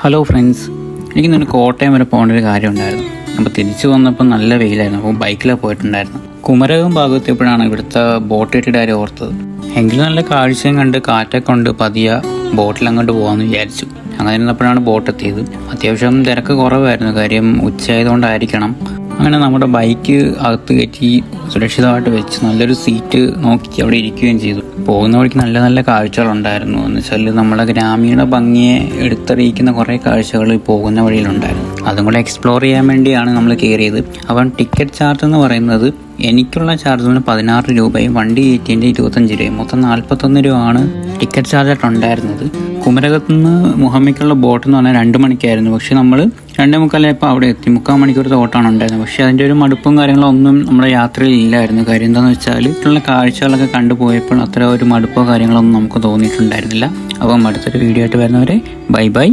Hello friends, എനിക്കിന്നൊരു Kottayam വരെ പോകേണ്ട ഒരു കാര്യം ഉണ്ടായിരുന്നു. അപ്പോൾ തിരിച്ചു വന്നപ്പോൾ നല്ല വെയിലായിരുന്നു. അപ്പോൾ ബൈക്കിലാണ് പോയിട്ടുണ്ടായിരുന്നു. കുമരകം ഭാഗത്തെപ്പോഴാണ് ഇവിടുത്തെ ബോട്ട് കെട്ടിയുടെ കാര്യം ഓർത്തത്. എങ്കിലും നല്ല കാഴ്ചയും കണ്ട് കാറ്റൊക്കെ കൊണ്ട് പതിയെ ബോട്ടിൽ അങ്ങോട്ട് പോകാമെന്ന് വിചാരിച്ചു. അങ്ങനെ ഇരുന്നപ്പോഴാണ് ബോട്ട് എത്തിയത്. അത്യാവശ്യം തിരക്ക് കുറവായിരുന്നു, കാര്യം ഉച്ചയായതുകൊണ്ടായിരിക്കണം. അങ്ങനെ നമ്മുടെ ബൈക്ക് അകത്ത് കയറ്റി സുരക്ഷിതമായിട്ട് വെച്ച് നല്ലൊരു സീറ്റ് നോക്കി അവിടെ ഇരിക്കുകയും ചെയ്തു. പോകുന്ന വഴിക്ക് നല്ല നല്ല കാഴ്ചകളുണ്ടായിരുന്നു. എന്ന് വെച്ചാൽ നമ്മളെ ഗ്രാമീണ ഭംഗിയെ എടുത്തറിയിക്കുന്ന കുറേ കാഴ്ചകൾ പോകുന്ന വഴിയിലുണ്ടായിരുന്നു. അതും കൂടെ എക്സ്പ്ലോർ ചെയ്യാൻ വേണ്ടിയാണ് നമ്മൾ കയറിയത്. അപ്പം ടിക്കറ്റ് ചാർജ് എന്ന് പറയുന്നത് എനിക്കുള്ള ചാർജിന് 16 രൂപയും വണ്ടി കയറ്റിൻ്റെ 25 രൂപയും, മൊത്തം 41 രൂപയാണ് ടിക്കറ്റ് ചാർജായിട്ട് ഉണ്ടായിരുന്നത്. കുമരകത്ത് നിന്ന് മുഹമ്മയ്ക്കുള്ള ബോട്ട് എന്ന് പറഞ്ഞാൽ 2 മണിക്കായിരുന്നു. പക്ഷെ നമ്മൾ 2:45 അവിടെ എത്തി. 3/4 മണിക്കൂർ ഓട്ടമാണ് ഉണ്ടായിരുന്നത്. പക്ഷെ അതിൻ്റെ ഒരു മടുപ്പും കാര്യങ്ങളൊന്നും നമ്മുടെ യാത്രയിൽ ഇല്ലായിരുന്നു. കാര്യം എന്താണെന്ന് വെച്ചാൽ ഉള്ള കാഴ്ചകളൊക്കെ കണ്ടുപോയപ്പോൾ അത്ര ഒരു മടുപ്പോ കാര്യങ്ങളൊന്നും നമുക്ക് തോന്നിയിട്ടുണ്ടായിരുന്നില്ല. അപ്പം അടുത്തൊരു വീഡിയോ ആയിട്ട് വരുന്നവരെ ബൈ ബൈ.